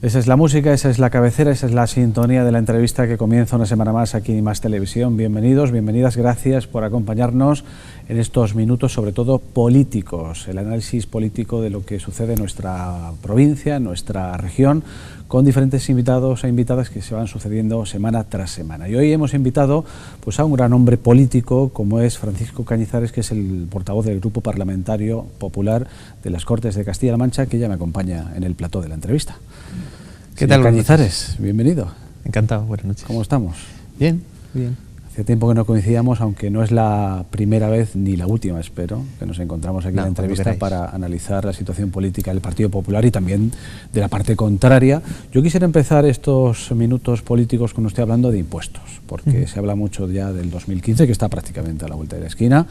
Esa es la música, esa es la cabecera, esa es la sintonía de la entrevista que comienza una semana más aquí en Más Televisión. Bienvenidos, bienvenidas, gracias por acompañarnos en estos minutos, sobre todo políticos, el análisis político de lo que sucede en nuestra provincia, en nuestra región, con diferentes invitados e invitadas que se van sucediendo semana tras semana. Y hoy hemos invitado pues, a un gran hombre político como es Francisco Cañizares, que es el portavoz del Grupo Parlamentario Popular de las Cortes de Castilla-La Mancha, que ya me acompaña en el plató de la entrevista. ¿Qué tal, Cañizares? Bienvenido. Encantado, buenas noches. ¿Cómo estamos? Bien, bien. Hace tiempo que no coincidíamos, aunque no es la primera vez ni la última, espero, que nos encontramos aquí en la entrevista para analizar la situación política del Partido Popular y también de la parte contraria. Yo quisiera empezar estos minutos políticos con usted hablando de impuestos, porque se habla mucho ya del 2015, que está prácticamente a la vuelta de la esquina,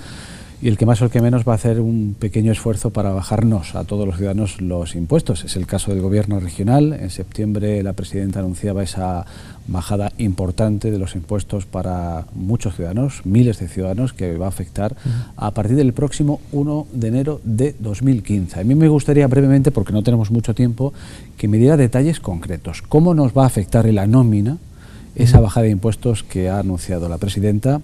y el que más o el que menos va a hacer un pequeño esfuerzo para bajarnos a todos los ciudadanos los impuestos. Es el caso del gobierno regional. En septiembre la presidenta anunciaba esa bajada importante de los impuestos para muchos ciudadanos, miles de ciudadanos, que va a afectar a partir del próximo 1 de enero de 2015. A mí me gustaría brevemente, porque no tenemos mucho tiempo, que me diera detalles concretos. ¿Cómo nos va a afectar en la nómina esa bajada de impuestos que ha anunciado la presidenta?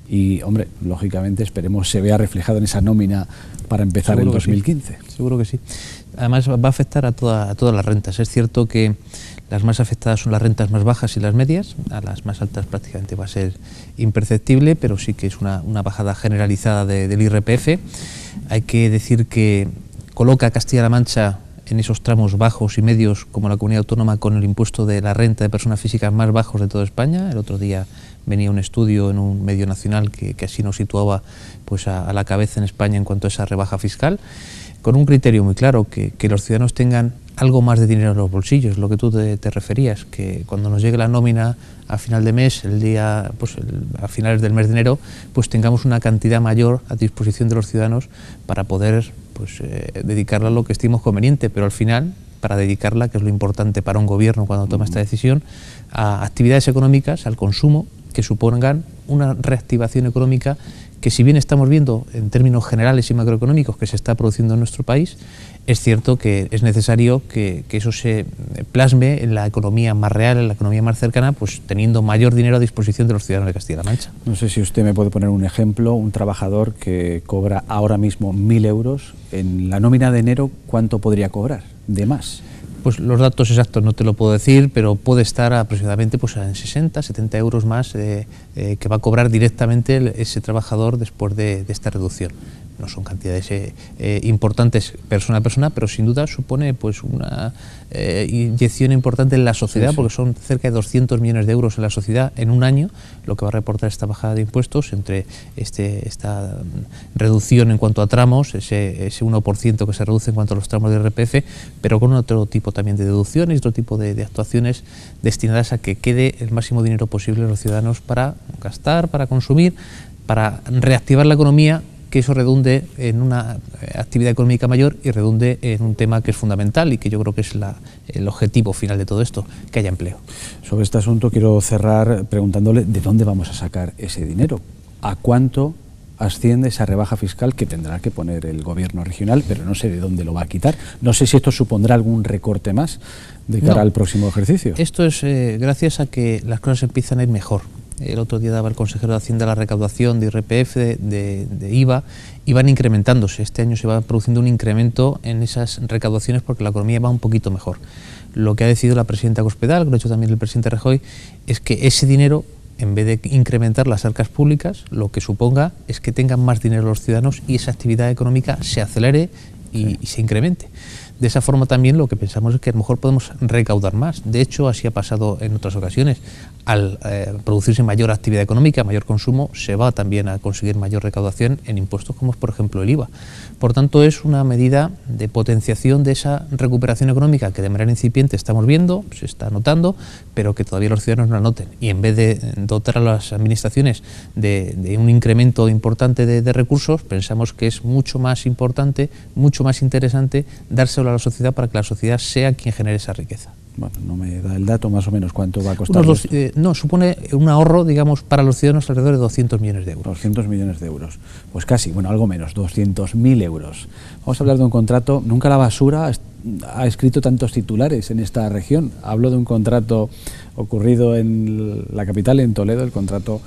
Y, hombre, lógicamente esperemos se vea reflejado en esa nómina para empezar el 2015. Sí. Seguro que sí. Además va a afectar a todas las rentas. Es cierto que las más afectadas son las rentas más bajas y las medias. A las más altas prácticamente va a ser imperceptible, pero sí que es una bajada generalizada del IRPF. Hay que decir que coloca a Castilla-La Mancha en esos tramos bajos y medios como la comunidad autónoma con el impuesto de la renta de personas físicas más bajos de toda España. El otro día venía un estudio en un medio nacional que así nos situaba pues a la cabeza en España en cuanto a esa rebaja fiscal, con un criterio muy claro, que los ciudadanos tengan algo más de dinero en los bolsillos, lo que tú te referías, que cuando nos llegue la nómina a final de mes, a finales del mes de enero, pues tengamos una cantidad mayor a disposición de los ciudadanos para poder dedicarla a lo que estemos conveniente, pero al final, para dedicarla, que es lo importante para un gobierno cuando toma esta decisión, a actividades económicas, al consumo, que supongan una reactivación económica que, si bien estamos viendo en términos generales y macroeconómicos que se está produciendo en nuestro país, es cierto que es necesario que eso se plasme en la economía más real, en la economía más cercana, pues teniendo mayor dinero a disposición de los ciudadanos de Castilla-La Mancha. No sé si usted me puede poner un ejemplo, un trabajador que cobra ahora mismo 1.000 euros, en la nómina de enero, ¿cuánto podría cobrar de más? Pues los datos exactos no te lo puedo decir, pero puede estar aproximadamente pues en 60, 70 euros más que va a cobrar directamente ese trabajador después de esta reducción. No son cantidades importantes persona a persona, pero sin duda supone pues una inyección importante en la sociedad, porque son cerca de 200 millones de euros en la sociedad en un año, lo que va a reportar esta bajada de impuestos entre esta reducción en cuanto a tramos, ese 1% que se reduce en cuanto a los tramos de IRPF, pero con otro tipo también de deducciones, otro tipo de actuaciones destinadas a que quede el máximo dinero posible a los ciudadanos para gastar, para consumir, para reactivar la economía, que eso redunde en una actividad económica mayor y redunde en un tema que es fundamental y que yo creo que es el objetivo final de todo esto, que haya empleo. Sobre este asunto quiero cerrar preguntándole de dónde vamos a sacar ese dinero, a cuánto asciende esa rebaja fiscal que tendrá que poner el gobierno regional, pero no sé de dónde lo va a quitar. No sé si esto supondrá algún recorte más de cara al próximo ejercicio. Esto es gracias a que las cosas empiezan a ir mejor. El otro día daba el consejero de Hacienda la recaudación de IRPF, de IVA, y van incrementándose. Este año se va produciendo un incremento en esas recaudaciones porque la economía va un poquito mejor. Lo que ha decidido la presidenta Cospedal, que lo ha hecho también el presidente Rajoy, es que ese dinero, en vez de incrementar las arcas públicas, lo que suponga es que tengan más dinero los ciudadanos y esa actividad económica se acelere y se incremente. De esa forma también lo que pensamos es que a lo mejor podemos recaudar más. De hecho, así ha pasado en otras ocasiones. Al producirse mayor actividad económica, mayor consumo, se va también a conseguir mayor recaudación en impuestos como es, por ejemplo, el IVA. Por tanto, es una medida de potenciación de esa recuperación económica que de manera incipiente estamos viendo, se está notando, pero que todavía los ciudadanos no la noten. Y en vez de dotar a las administraciones de un incremento importante de recursos, pensamos que es mucho más importante, mucho más interesante dárselo a la sociedad para que la sociedad sea quien genere esa riqueza. Bueno, no me da el dato más o menos cuánto va a costar. No, supone un ahorro, digamos, para los ciudadanos alrededor de 200 millones de euros. 200 millones de euros. Pues casi, bueno, algo menos, 200.000 euros. Vamos a hablar de un contrato, Nunca la basura, ha escrito tantos titulares en esta región. Hablo de un contrato ocurrido en la capital, en Toledo, el contrato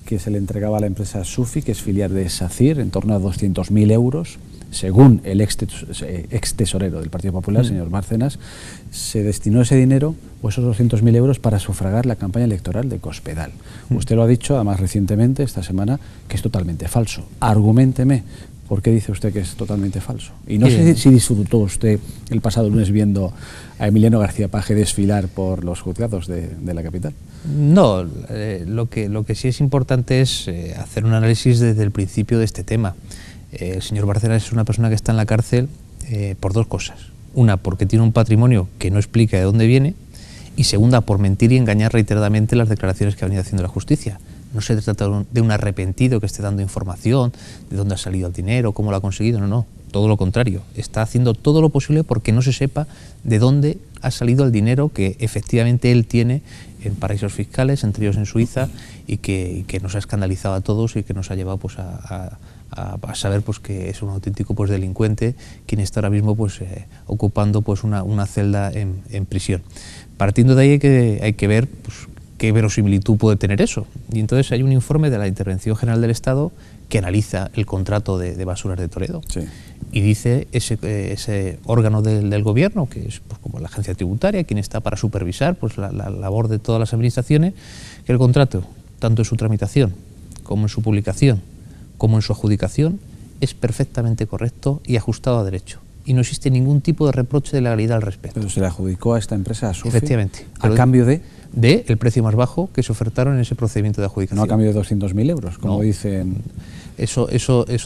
que se le entregaba a la empresa Sufi, que es filial de SACIR, en torno a 200.000 euros. Según el ex tesorero del Partido Popular, señor Bárcenas, se destinó ese dinero, o esos 200.000 euros, para sufragar la campaña electoral de Cospedal. Usted lo ha dicho, además recientemente, esta semana, que es totalmente falso. Arguménteme, ¿por qué dice usted que es totalmente falso? Y no sé si disfrutó usted el pasado lunes viendo a Emiliano García Paje desfilar por los juzgados de la capital. No, lo que sí es importante es hacer un análisis desde el principio de este tema. El señor Bárcenas es una persona que está en la cárcel por dos cosas. Una, porque tiene un patrimonio que no explica de dónde viene, y segunda, por mentir y engañar reiteradamente las declaraciones que ha venido haciendo la justicia. No se trata de un arrepentido que esté dando información de dónde ha salido el dinero, cómo lo ha conseguido, no, todo lo contrario. Está haciendo todo lo posible porque no se sepa de dónde ha salido el dinero que efectivamente él tiene en paraísos fiscales, entre ellos en Suiza, y que nos ha escandalizado a todos y que nos ha llevado pues a saber pues que es un auténtico pues delincuente quien está ahora mismo pues ocupando pues una celda en prisión. Partiendo de ahí hay que ver pues qué verosimilitud puede tener eso, y entonces hay un informe de la Intervención General del Estado que analiza el contrato de basuras de Toledo. Sí. Y dice ese órgano del gobierno, que es pues, como la agencia tributaria, quien está para supervisar pues la labor de todas las administraciones, que el contrato, tanto en su tramitación como en su publicación como en su adjudicación, es perfectamente correcto y ajustado a derecho. Y no existe ningún tipo de reproche de legalidad al respecto. Pero se le adjudicó a esta empresa, a Sufi, efectivamente, a cambio de el precio más bajo que se ofertaron en ese procedimiento de adjudicación. No a cambio de 200.000 euros, como no. Dicen. Eso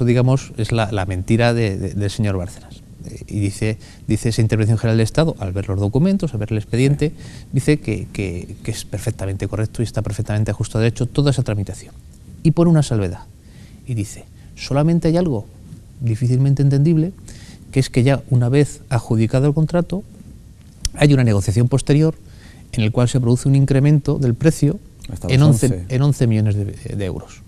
digamos, es la mentira del señor Bárcenas. Y dice esa Intervención General del Estado, al ver los documentos, al ver el expediente, dice que es perfectamente correcto y está perfectamente ajustado a derecho toda esa tramitación. Y pone una salvedad. Y dice, solamente hay algo difícilmente entendible, que es que ya una vez adjudicado el contrato, hay una negociación posterior en el cual se produce un incremento del precio en 11 millones de euros.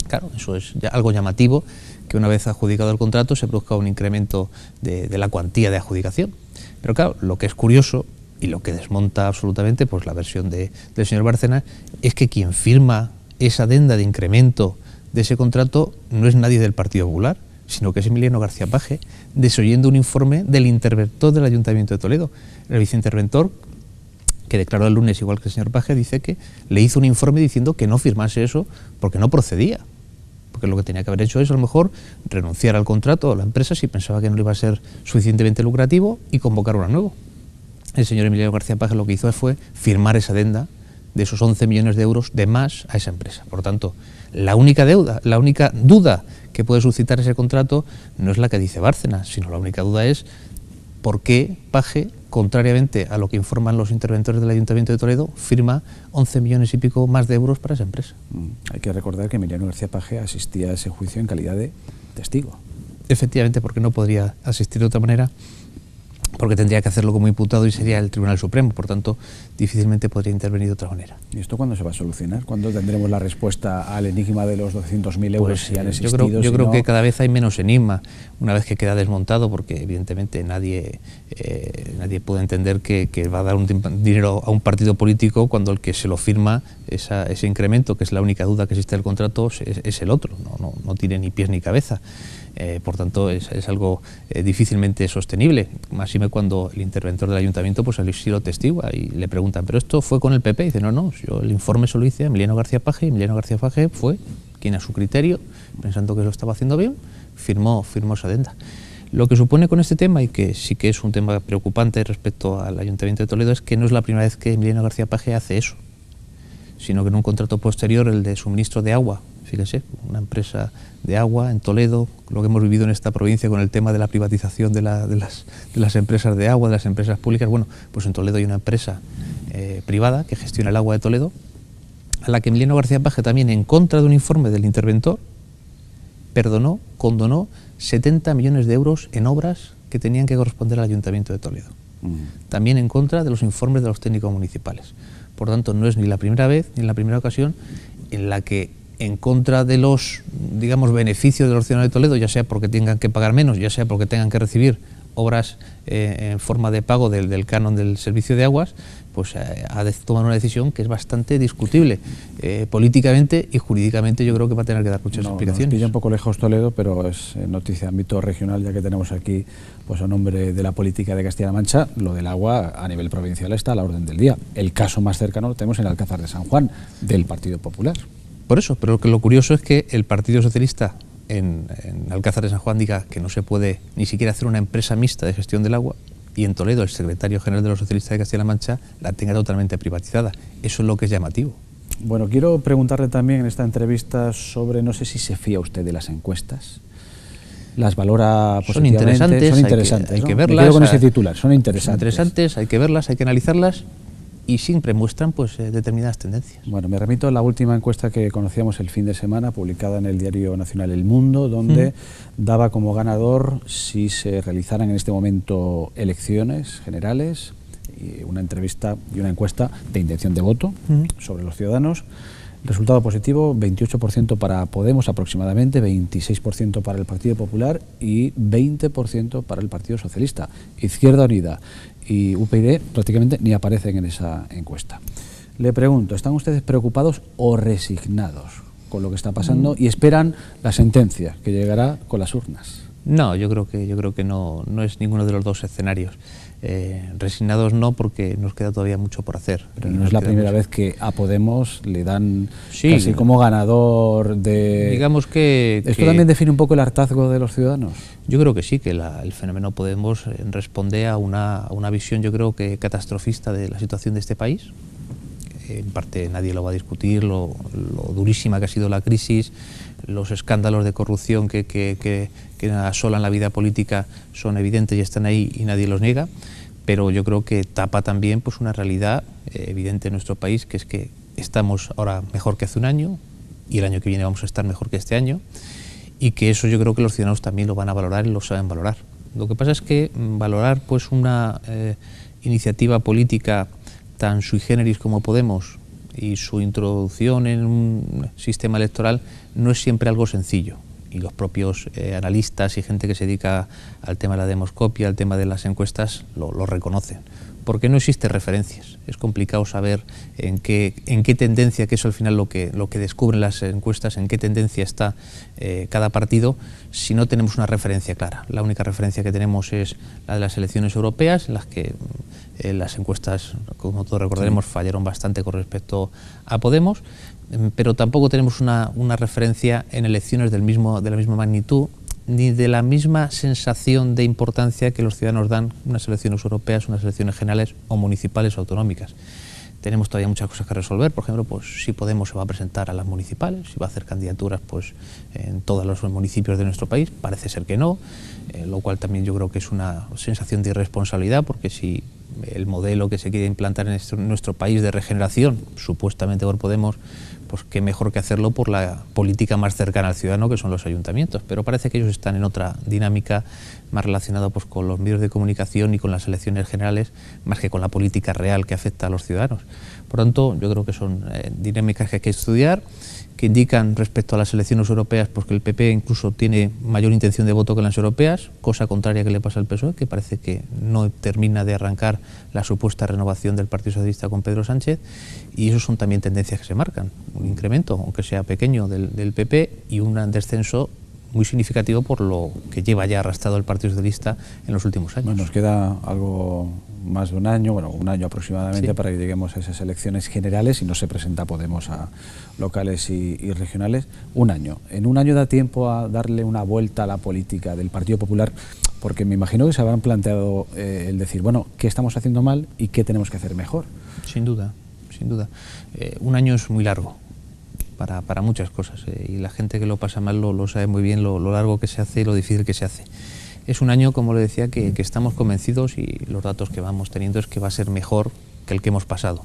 Claro, eso es ya algo llamativo, que una vez adjudicado el contrato se produzca un incremento de la cuantía de adjudicación. Pero claro, lo que es curioso y lo que desmonta absolutamente pues la versión del señor Bárcenas es que quien firma esa adenda de incremento de ese contrato no es nadie del Partido Popular, sino que es Emiliano García Paje, desoyendo un informe del interventor del Ayuntamiento de Toledo. El viceinterventor, que declaró el lunes igual que el señor Paje, dice que le hizo un informe diciendo que no firmase eso porque no procedía. Porque lo que tenía que haber hecho es a lo mejor renunciar al contrato a la empresa si pensaba que no le iba a ser suficientemente lucrativo y convocar uno nuevo. El señor Emiliano García Paje lo que hizo fue firmar esa adenda de esos 11 millones de euros de más a esa empresa. Por lo tanto, la única duda que puede suscitar ese contrato no es la que dice Bárcenas, sino la única duda es por qué Paje, contrariamente a lo que informan los interventores del Ayuntamiento de Toledo, firma 11 millones y pico más de euros para esa empresa. Hay que recordar que Emiliano García Paje asistía a ese juicio en calidad de testigo. Efectivamente, porque no podría asistir de otra manera, porque tendría que hacerlo como imputado y sería el Tribunal Supremo, por tanto, difícilmente podría intervenir de otra manera. ¿Y esto cuándo se va a solucionar? ¿Cuándo tendremos la respuesta al enigma de los 200.000 euros pues, si han existido? Yo creo que cada vez hay menos enigma, una vez que queda desmontado, porque evidentemente nadie puede entender que va a dar un dinero a un partido político cuando el que se lo firma ese incremento, que es la única duda que existe del contrato, es el otro, no tiene ni pies ni cabeza. Por tanto, es algo difícilmente sostenible, más cuando el interventor del ayuntamiento pues ha sido testigo y le preguntan, ¿pero esto fue con el PP? Y dice, no, yo el informe se lo hice a Emiliano García Paje, y Emiliano García Paje fue quien a su criterio, pensando que lo estaba haciendo bien, firmó esa adenda. Lo que supone con este tema, y que sí que es un tema preocupante respecto al Ayuntamiento de Toledo, es que no es la primera vez que Emiliano García Paje hace eso, sino que en un contrato posterior, el de suministro de agua, fíjense, una empresa de agua en Toledo, lo que hemos vivido en esta provincia con el tema de la privatización de las empresas de agua, de las empresas públicas. Bueno, pues en Toledo hay una empresa privada que gestiona el agua de Toledo, a la que Emiliano García Paje, también en contra de un informe del interventor, condonó 70 millones de euros en obras que tenían que corresponder al Ayuntamiento de Toledo. También en contra de los informes de los técnicos municipales. Por tanto, no es ni la primera vez ni la primera ocasión en la que, en contra de los, digamos, beneficios de los ciudadanos de Toledo, ya sea porque tengan que pagar menos, ya sea porque tengan que recibir obras en forma de pago del canon del servicio de aguas, pues ha de tomar una decisión que es bastante discutible. Políticamente y jurídicamente yo creo que va a tener que dar muchas explicaciones. Nos pilla un poco lejos Toledo, pero es noticia de ámbito regional, ya que tenemos aquí pues a nombre de la política de Castilla-La Mancha, lo del agua a nivel provincial está a la orden del día. El caso más cercano lo tenemos en Alcázar de San Juan, del Partido Popular. Por eso, pero lo curioso es que el Partido Socialista en Alcázar de San Juan diga que no se puede ni siquiera hacer una empresa mixta de gestión del agua, y en Toledo el secretario general de los socialistas de Castilla-La Mancha la tenga totalmente privatizada. Eso es lo que es llamativo. Bueno, quiero preguntarle también en esta entrevista sobre, no sé si se fía usted de las encuestas. Las valora positivamente. Son interesantes, hay que verlas. Me quedo con ese titular, son interesantes. Hay que verlas, hay que analizarlas, y siempre muestran pues determinadas tendencias. Bueno, me remito a la última encuesta que conocíamos el fin de semana, publicada en el diario nacional El Mundo, donde daba como ganador, si se realizaran en este momento elecciones generales, y una entrevista y una encuesta de intención de voto sobre los ciudadanos. Resultado positivo, 28% para Podemos aproximadamente, 26% para el Partido Popular y 20% para el Partido Socialista. Izquierda Unida y UPyD prácticamente ni aparecen en esa encuesta. Le pregunto, ¿están ustedes preocupados o resignados con lo que está pasando y esperan la sentencia que llegará con las urnas? No, yo creo que no es ninguno de los dos escenarios. Resignados no, porque nos queda todavía mucho por hacer. Pero no es la primera vez que a Podemos le dan casi como ganador de... Digamos que... ¿Esto también define un poco el hartazgo de los ciudadanos? Yo creo que sí, que el fenómeno Podemos responde a una visión, yo creo que catastrofista de la situación de este país. En parte nadie lo va a discutir, lo durísima que ha sido la crisis, los escándalos de corrupción que asolan la vida política son evidentes y están ahí y nadie los niega, pero yo creo que tapa también pues una realidad evidente en nuestro país, que es que estamos ahora mejor que hace un año y el año que viene vamos a estar mejor que este año, y que eso yo creo que los ciudadanos también lo van a valorar y lo saben valorar. Lo que pasa es que valorar pues una iniciativa política tan sui generis como Podemos y su introducción en un sistema electoral no es siempre algo sencillo, y los propios analistas y gente que se dedica al tema de la demoscopia, al tema de las encuestas, lo reconocen, porque no existe referencias. Es complicado saber en qué tendencia, que eso al final lo que descubren las encuestas, en qué tendencia está cada partido, si no tenemos una referencia clara. La única referencia que tenemos es la de las elecciones europeas, en las que las encuestas, como todos recordaremos, fallaron bastante con respecto a Podemos, pero tampoco tenemos una referencia en elecciones de la misma magnitud, ni de la misma sensación de importancia que los ciudadanos dan unas elecciones europeas, unas elecciones generales o municipales o autonómicas. Tenemos todavía muchas cosas que resolver. Por ejemplo, pues si Podemos se va a presentar a las municipales, si va a hacer candidaturas pues en todos los municipios de nuestro país, parece ser que no, lo cual también yo creo que es una sensación de irresponsabilidad, porque si el modelo que se quiere implantar en nuestro país de regeneración, supuestamente por Podemos, pues qué mejor que hacerlo por la política más cercana al ciudadano, que son los ayuntamientos. Pero parece que ellos están en otra dinámica más relacionada pues con los medios de comunicación y con las elecciones generales, más que con la política real que afecta a los ciudadanos. Por tanto, yo creo que son dinámicas que hay que estudiar, que indican respecto a las elecciones europeas pues que el PP incluso tiene mayor intención de voto que las europeas, cosa contraria que le pasa al PSOE, que parece que no termina de arrancar la supuesta renovación del Partido Socialista con Pedro Sánchez, y eso son también tendencias que se marcan, un incremento, aunque sea pequeño, del PP, y un descenso muy significativo por lo que lleva ya arrastrado el Partido Socialista en los últimos años. Bueno, nos queda algo más de un año, bueno, un año aproximadamente, para que lleguemos a esas elecciones generales y no se presenta Podemos a locales y regionales. Un año. ¿En un año da tiempo a darle una vuelta a la política del Partido Popular? Porque me imagino que se habrán planteado el decir, bueno, ¿qué estamos haciendo mal y qué tenemos que hacer mejor? Sin duda, sin duda. Un año es muy largo para muchas cosas, y la gente que lo pasa mal lo sabe muy bien, lo largo que se hace y lo difícil que se hace. Es un año, como le decía, que estamos convencidos, y los datos que vamos teniendo es que va a ser mejor que el que hemos pasado.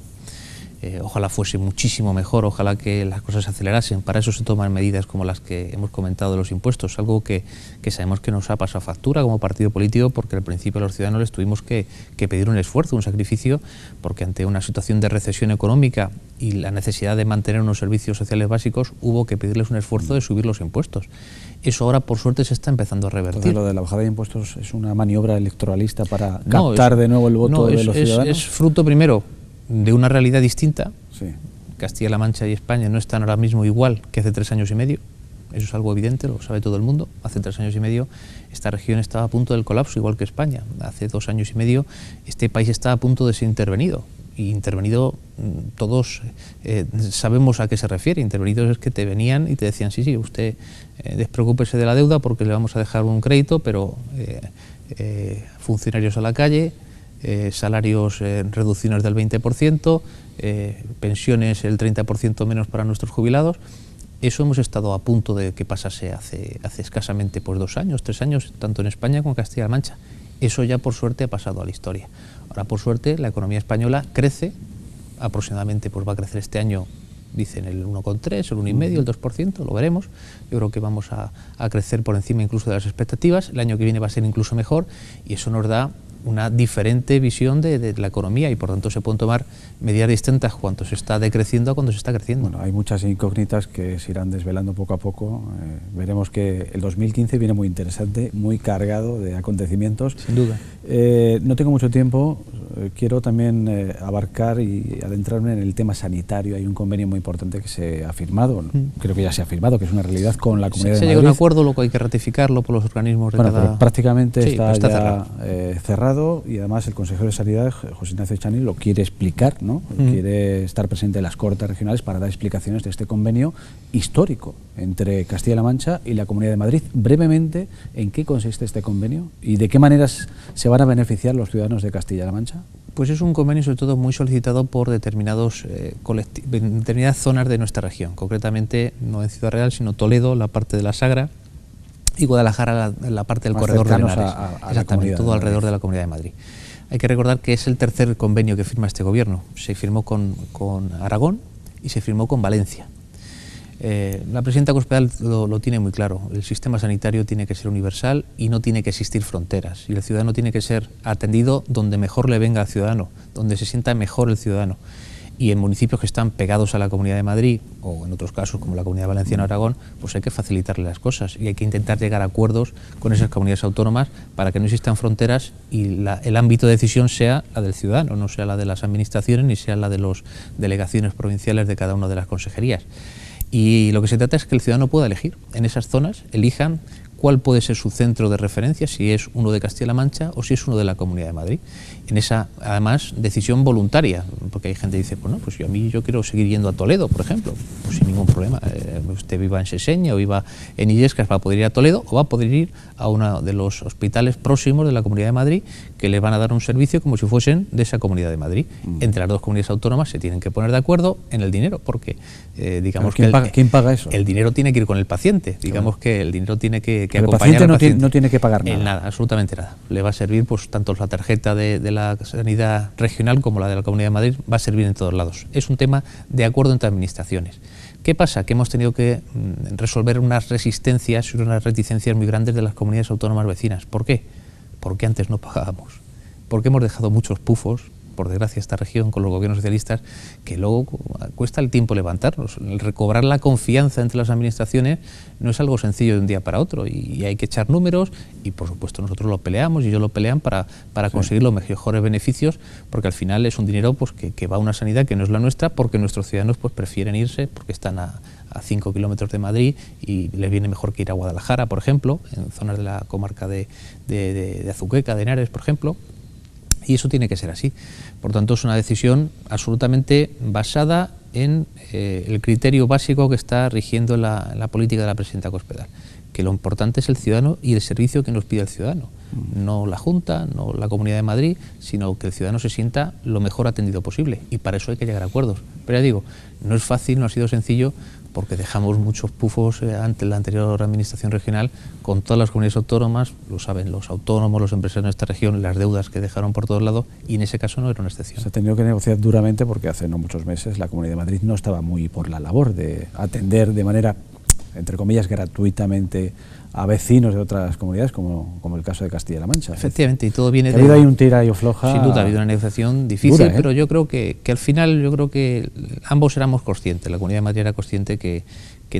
Ojalá fuese muchísimo mejor, ojalá que las cosas se acelerasen. Para eso se toman medidas como las que hemos comentado de los impuestos, algo que sabemos que nos ha pasado factura como partido político, porque al principio a los ciudadanos les tuvimos que pedir un esfuerzo, un sacrificio, porque ante una situación de recesión económica y la necesidad de mantener unos servicios sociales básicos, hubo que pedirles un esfuerzo de subir los impuestos. Eso ahora, por suerte, se está empezando a revertir. Entonces, lo de la bajada de impuestos es una maniobra electoralista para captar de nuevo el voto de los ciudadanos. Es fruto, primero, de una realidad distinta. Sí. Castilla-La Mancha y España no están ahora mismo igual que hace 3 años y medio. Eso es algo evidente, lo sabe todo el mundo. Hace 3 años y medio esta región estaba a punto del colapso, igual que España. Hace 2 años y medio este país estaba a punto de ser intervenido. Y intervenido, todos sabemos a qué se refiere. Intervenidos es que te venían y te decían, sí, usted despreocúpese de la deuda porque le vamos a dejar un crédito, pero funcionarios a la calle, salarios reducciones del 20%, pensiones el 30% menos para nuestros jubilados. Eso hemos estado a punto de que pasase hace escasamente 2 años, 3 años, tanto en España como en Castilla-La Mancha. Eso ya por suerte ha pasado a la historia. Ahora por suerte la economía española crece, aproximadamente va a crecer este año, dicen el 1,3, el 1,5, el 2%, lo veremos. Yo creo que vamos a crecer por encima incluso de las expectativas. El año que viene va a ser incluso mejor y eso nos da una diferente visión de la economía y por tanto se pueden tomar medidas distintas cuando se está decreciendo a cuando se está creciendo. Bueno, hay muchas incógnitas que se irán desvelando poco a poco. Veremos que el 2015 viene muy interesante, muy cargado de acontecimientos. Sin duda. No tengo mucho tiempo, quiero también abarcar y adentrarme en el tema sanitario. Hay un convenio muy importante que se ha firmado, creo que ya se ha firmado, que es una realidad con la Comunidad de Madrid. Se llega a un acuerdo, luego hay que ratificarlo por los organismos de cada... Pero prácticamente sí, está ya cerrado. Y además el consejero de Sanidad, José Ignacio Echaniz, lo quiere explicar, ¿no? Quiere estar presente en las Cortes Regionales para dar explicaciones de este convenio histórico entre Castilla-La Mancha y la Comunidad de Madrid. Brevemente, ¿en qué consiste este convenio y de qué maneras se van a beneficiar los ciudadanos de Castilla-La Mancha? Pues es un convenio sobre todo muy solicitado por determinadas zonas de nuestra región, concretamente no en Ciudad Real, sino Toledo, la parte de la Sagra, y Guadalajara, la parte del más corredor de Henares, exactamente, todo alrededor de la Comunidad de Madrid. Hay que recordar que es el tercer convenio que firma este gobierno. Se firmó con Aragón y se firmó con Valencia. La presidenta Cospedal lo tiene muy claro. El sistema sanitario tiene que ser universal y no tiene que existir fronteras. Y el ciudadano tiene que ser atendido donde mejor le venga al ciudadano, donde se sienta mejor el ciudadano. Y en municipios que están pegados a la Comunidad de Madrid, o en otros casos como la Comunidad Valenciana o Aragón, pues hay que facilitarle las cosas y hay que intentar llegar a acuerdos con esas comunidades autónomas para que no existan fronteras y el ámbito de decisión sea la del ciudadano, no sea la de las administraciones ni sea la de las delegaciones provinciales de cada una de las consejerías. Y lo que se trata es que el ciudadano pueda elegir. En esas zonas elijan cuál puede ser su centro de referencia, si es uno de Castilla-La Mancha o si es uno de la Comunidad de Madrid. En esa, además, decisión voluntaria, porque hay gente que dice, bueno, pues yo quiero seguir yendo a Toledo, por ejemplo, pues sin ningún problema. Usted viva en Seseña o viva en Illescas, va a poder ir a Toledo o va a poder ir a uno de los hospitales próximos de la Comunidad de Madrid que le van a dar un servicio como si fuesen de esa Comunidad de Madrid. Entre las dos comunidades autónomas se tienen que poner de acuerdo en el dinero, porque digamos ¿Quién paga eso? El dinero tiene que ir con el paciente, digamos que el dinero tiene que el paciente no tiene que pagar nada. Nada, absolutamente nada. Le va a servir, pues tanto la tarjeta de la sanidad regional como la de la Comunidad de Madrid, va a servir en todos lados. Es un tema de acuerdo entre administraciones. ¿Qué pasa? Que hemos tenido que resolver unas resistencias y unas reticencias muy grandes de las comunidades autónomas vecinas. ¿Por qué? Porque antes no pagábamos. Porque hemos dejado muchos pufos, por desgracia, esta región con los gobiernos socialistas, que luego cuesta el tiempo levantarlos. El recobrar la confianza entre las administraciones no es algo sencillo de un día para otro y hay que echar números y por supuesto nosotros lo peleamos y ellos lo pelean para conseguir los mejores beneficios, porque al final es un dinero pues que va a una sanidad que no es la nuestra, porque nuestros ciudadanos pues prefieren irse porque están a 5 kilómetros de Madrid y les viene mejor que ir a Guadalajara, por ejemplo, en zonas de la comarca de Azuqueca, de Henares, por ejemplo. Y eso tiene que ser así. Por tanto, es una decisión absolutamente basada en el criterio básico que está rigiendo la política de la presidenta Cospedal, que lo importante es el ciudadano y el servicio que nos pide el ciudadano. No la Junta, no la Comunidad de Madrid, sino que el ciudadano se sienta lo mejor atendido posible, y para eso hay que llegar a acuerdos. Pero ya digo, no es fácil, no ha sido sencillo, porque dejamos muchos pufos ante la anterior administración regional con todas las comunidades autónomas, lo saben los autónomos, los empresarios de esta región, las deudas que dejaron por todos lados, y en ese caso no era una excepción. Se ha tenido que negociar duramente porque hace no muchos meses la Comunidad de Madrid no estaba muy por la labor de atender de manera, entre comillas, gratuitamente a vecinos de otras comunidades, como el caso de Castilla-La Mancha. Efectivamente, y todo viene de... Ha habido ahí un tira y afloja... Sin duda, ha habido una negociación difícil, pero yo creo que al final, yo creo que ambos éramos conscientes, la Comunidad de Madrid era consciente que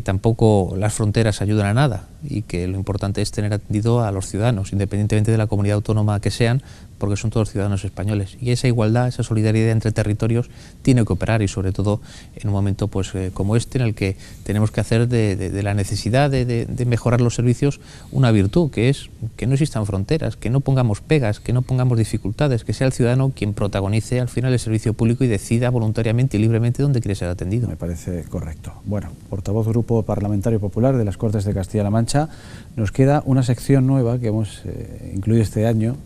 tampoco las fronteras ayudan a nada, y que lo importante es tener atendido a los ciudadanos, independientemente de la comunidad autónoma que sean, porque son todos ciudadanos españoles. Y esa igualdad, esa solidaridad entre territorios tiene que operar, y sobre todo en un momento pues como este, en el que tenemos que hacer de la necesidad de mejorar los servicios una virtud, que es que no existan fronteras, que no pongamos pegas, que no pongamos dificultades, que sea el ciudadano quien protagonice al final el servicio público y decida voluntariamente y libremente dónde quiere ser atendido. Me parece correcto. Bueno, portavoz Grupo Parlamentario Popular de las Cortes de Castilla-La Mancha, nos queda una sección nueva que hemos incluido este año.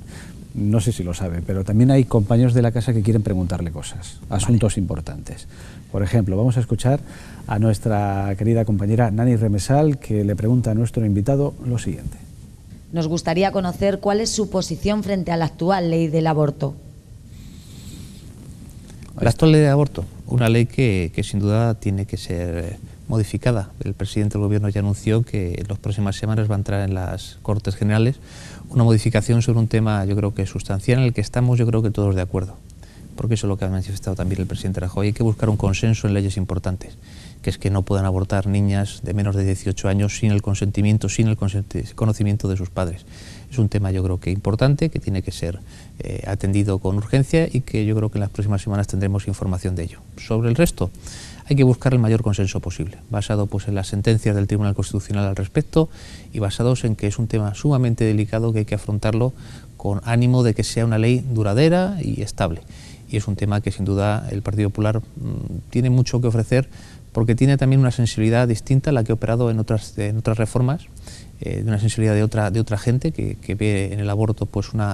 No sé si lo sabe, pero también hay compañeros de la casa que quieren preguntarle cosas, asuntos importantes. Por ejemplo, vamos a escuchar a nuestra querida compañera Nani Remesal, que le pregunta a nuestro invitado lo siguiente. Nos gustaría conocer cuál es su posición frente a la actual ley del aborto. La actual ley de aborto, una ley que sin duda tiene que ser modificada. El presidente del Gobierno ya anunció que en las próximas semanas va a entrar en las Cortes Generales una modificación sobre un tema, yo creo que sustancial, en el que estamos, yo creo que todos de acuerdo, porque eso es lo que ha manifestado también el presidente Rajoy. Hay que buscar un consenso en leyes importantes, que es que no puedan abortar niñas de menos de 18 años sin el consentimiento, sin el conocimiento de sus padres. Es un tema, yo creo que importante, que tiene que ser atendido con urgencia, y que yo creo que en las próximas semanas tendremos información de ello. Sobre el resto, hay que buscar el mayor consenso posible, basado pues en las sentencias del Tribunal Constitucional al respecto, y basados en que es un tema sumamente delicado que hay que afrontarlo con ánimo de que sea una ley duradera y estable. Y es un tema que sin duda el Partido Popular tiene mucho que ofrecer, porque tiene también una sensibilidad distinta a la que ha operado en otras reformas, de una sensibilidad de otra gente que ve en el aborto pues un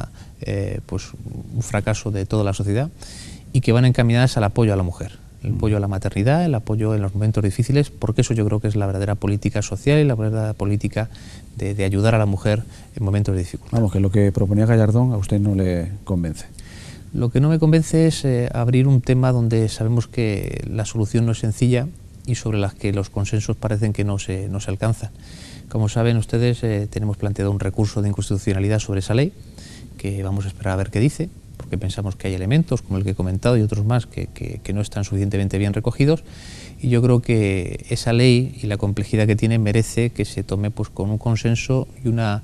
fracaso de toda la sociedad, y que van encaminadas al apoyo a la mujer, el apoyo a la maternidad, el apoyo en los momentos difíciles, porque eso yo creo que es la verdadera política social y la verdadera política de ayudar a la mujer en momentos de dificultad. Vamos, que lo que proponía Gallardón a usted no le convence. Lo que no me convence es abrir un tema donde sabemos que la solución no es sencilla y sobre las que los consensos parecen que no se alcanzan. Como saben ustedes, tenemos planteado un recurso de inconstitucionalidad sobre esa ley, que vamos a esperar a ver qué dice, porque pensamos que hay elementos, como el que he comentado y otros más, que no están suficientemente bien recogidos, y yo creo que esa ley y la complejidad que tiene merece que se tome pues con un consenso y una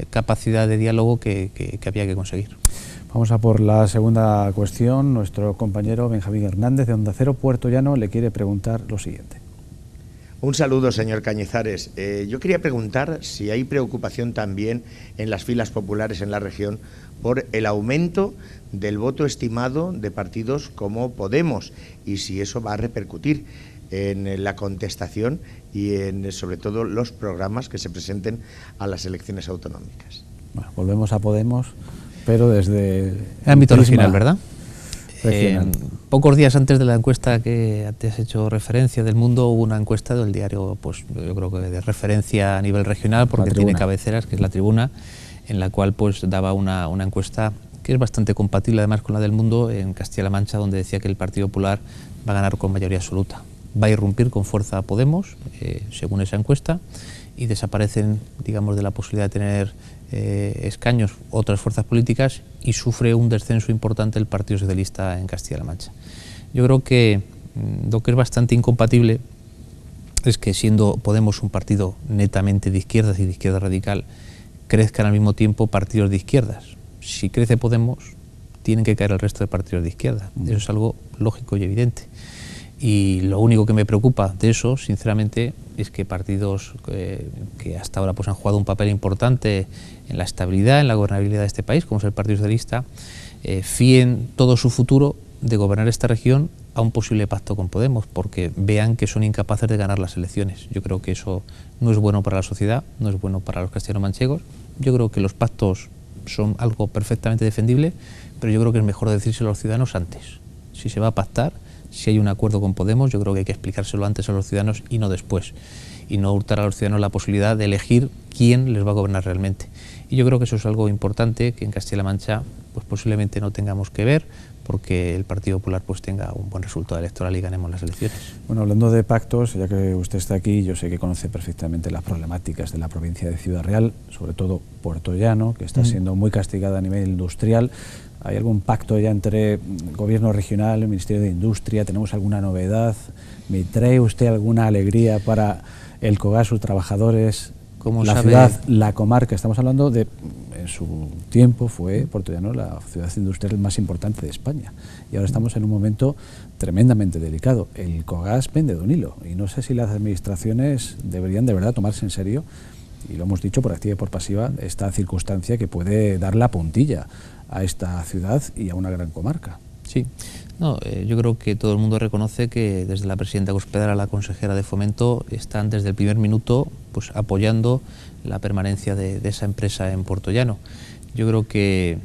capacidad de diálogo que había que conseguir. Vamos a por la segunda cuestión. Nuestro compañero Benjamín Hernández de Onda Cero Puerto Llano le quiere preguntar lo siguiente. Un saludo, señor Cañizares. Yo quería preguntar si hay preocupación también en las filas populares en la región por el aumento del voto estimado de partidos como Podemos, y si eso va a repercutir en la contestación y en sobre todo los programas que se presenten a las elecciones autonómicas. Bueno, volvemos a Podemos, pero desde el ámbito regional, ¿verdad? Regional. Pocos días antes de la encuesta que te has hecho referencia del Mundo, hubo una encuesta del diario, pues yo creo que de referencia a nivel regional, porque tiene cabeceras, que es La Tribuna, en la cual pues daba una encuesta que es bastante compatible además con la del Mundo en Castilla-La Mancha, donde decía que el Partido Popular va a ganar con mayoría absoluta. Va a irrumpir con fuerza a Podemos, según esa encuesta, y desaparecen, digamos, de la posibilidad de tener escaños otras fuerzas políticas, y sufre un descenso importante el Partido Socialista en Castilla-La Mancha. Yo creo que lo que es bastante incompatible es que, siendo Podemos un partido netamente de izquierdas y de izquierda radical, crezcan al mismo tiempo partidos de izquierdas. Si crece Podemos, tienen que caer el resto de partidos de izquierda. Eso es algo lógico y evidente. Y lo único que me preocupa de eso, sinceramente, es que partidos que hasta ahora pues han jugado un papel importante en la estabilidad, en la gobernabilidad de este país, como es el Partido Socialista, fíen todo su futuro de gobernar esta región a un posible pacto con Podemos, porque vean que son incapaces de ganar las elecciones. Yo creo que eso no es bueno para la sociedad, no es bueno para los castellano-manchegos. Yo creo que los pactos son algo perfectamente defendible, pero yo creo que es mejor decírselo a los ciudadanos antes. Si se va a pactar, si hay un acuerdo con Podemos, yo creo que hay que explicárselo antes a los ciudadanos y no después, y no hurtar a los ciudadanos la posibilidad de elegir quién les va a gobernar realmente. Y yo creo que eso es algo importante que en Castilla-La Mancha pues posiblemente no tengamos que ver, porque el Partido Popular pues tenga un buen resultado electoral y ganemos las elecciones. Bueno, hablando de pactos, ya que usted está aquí, yo sé que conoce perfectamente las problemáticas de la provincia de Ciudad Real, sobre todo Puerto Llano, que está siendo muy castigada a nivel industrial. ¿Hay algún pacto ya entre el Gobierno regional, el Ministerio de Industria? ¿Tenemos alguna novedad? ¿Me trae usted alguna alegría para el COGAS, sus trabajadores, la ciudad, la comarca? Estamos hablando de, en su tiempo fue Puerto Llano la ciudad industrial más importante de España, y ahora estamos en un momento tremendamente delicado. El COGAS pende de un hilo, y no sé si las administraciones deberían de verdad tomarse en serio, y lo hemos dicho por activa y por pasiva, esta circunstancia que puede dar la puntilla a esta ciudad y a una gran comarca. Sí, no, yo creo que todo el mundo reconoce que desde la presidenta Cospedal a la consejera de Fomento están desde el primer minuto pues apoyando la permanencia de esa empresa en Puerto Llano. Yo creo que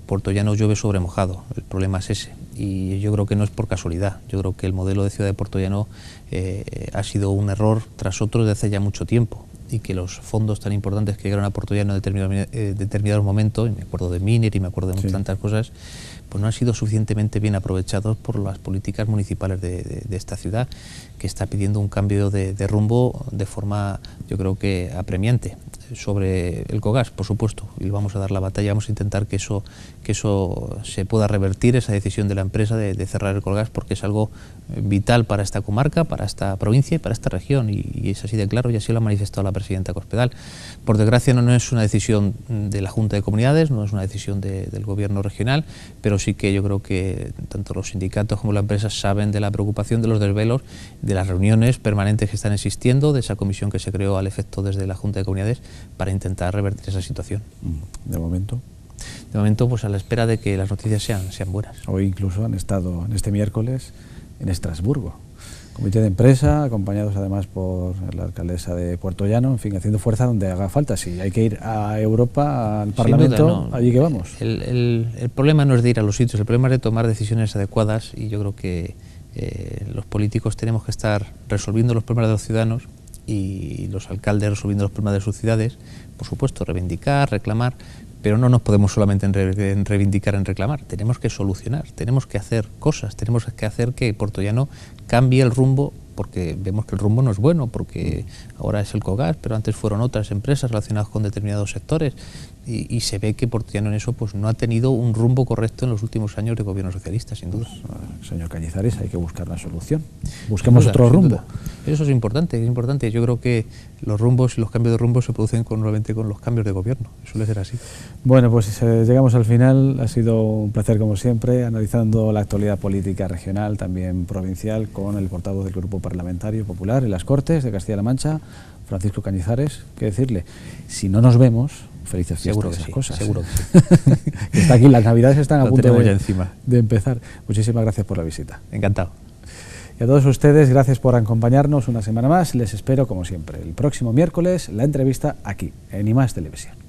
Puerto Llano llueve sobre mojado, el problema es ese, y yo creo que no es por casualidad. Yo creo que el modelo de ciudad de Puerto Llano ha sido un error tras otro desde hace ya mucho tiempo, y que los fondos tan importantes que llegaron a Puerto Llano en determinados momentos, y me acuerdo de Miner y me acuerdo de tantas cosas, pues no han sido suficientemente bien aprovechados por las políticas municipales de esta ciudad, que está pidiendo un cambio de rumbo de forma, yo creo que apremiante. Sobre el COGAS, por supuesto, y vamos a dar la batalla, vamos a intentar que eso se pueda revertir, esa decisión de la empresa de cerrar el COGAS, porque es algo vital para esta comarca, para esta provincia y para esta región, y es así de claro, y así lo ha manifestado la presidenta Cospedal. Por desgracia no es una decisión de la Junta de Comunidades, no es una decisión del Gobierno regional, pero sí que yo creo que tanto los sindicatos como la empresa saben de la preocupación, de los desvelos, de las reuniones permanentes que están existiendo, de esa comisión que se creó al efecto desde la Junta de Comunidades para intentar revertir esa situación. ¿De momento? De momento, pues a la espera de que las noticias sean buenas. Hoy incluso han estado en este miércoles en Estrasburgo. Comité de empresa, acompañados además por la alcaldesa de Puerto Llano, en fin, haciendo fuerza donde haga falta. Si hay que ir a Europa, al Parlamento, duda, no. Allí que vamos. El problema no es de ir a los sitios, el problema es de tomar decisiones adecuadas, y yo creo que los políticos tenemos que estar resolviendo los problemas de los ciudadanos, y los alcaldes resolviendo los problemas de sus ciudades, por supuesto, reivindicar, reclamar, pero no nos podemos solamente en reivindicar, en reclamar, tenemos que solucionar, tenemos que hacer cosas, tenemos que hacer que Puerto Llano cambie el rumbo, porque vemos que el rumbo no es bueno, porque ahora es el COGAS, pero antes fueron otras empresas relacionadas con determinados sectores, y se ve que Puerto Llano en eso pues no ha tenido un rumbo correcto en los últimos años de gobierno socialista, sin duda. Señor Cañizares, hay que buscar una solución. Busquemos otro rumbo. Eso es importante, es importante. Yo creo que los rumbos y los cambios de rumbo se producen normalmente con los cambios de gobierno. Suele ser así. Bueno, pues llegamos al final. Ha sido un placer, como siempre, analizando la actualidad política regional, también provincial, con el portavoz del Grupo Parlamentario Popular en las Cortes de Castilla-La Mancha, Francisco Cañizares. ¿Qué decirle? Si no nos vemos, felices fiestas, esas cosas. Seguro que sí. Está aquí, las Navidades están a punto encima de empezar. Muchísimas gracias por la visita. Encantado. Y a todos ustedes, gracias por acompañarnos una semana más. Les espero, como siempre, el próximo miércoles, la entrevista aquí, en IMAX Televisión.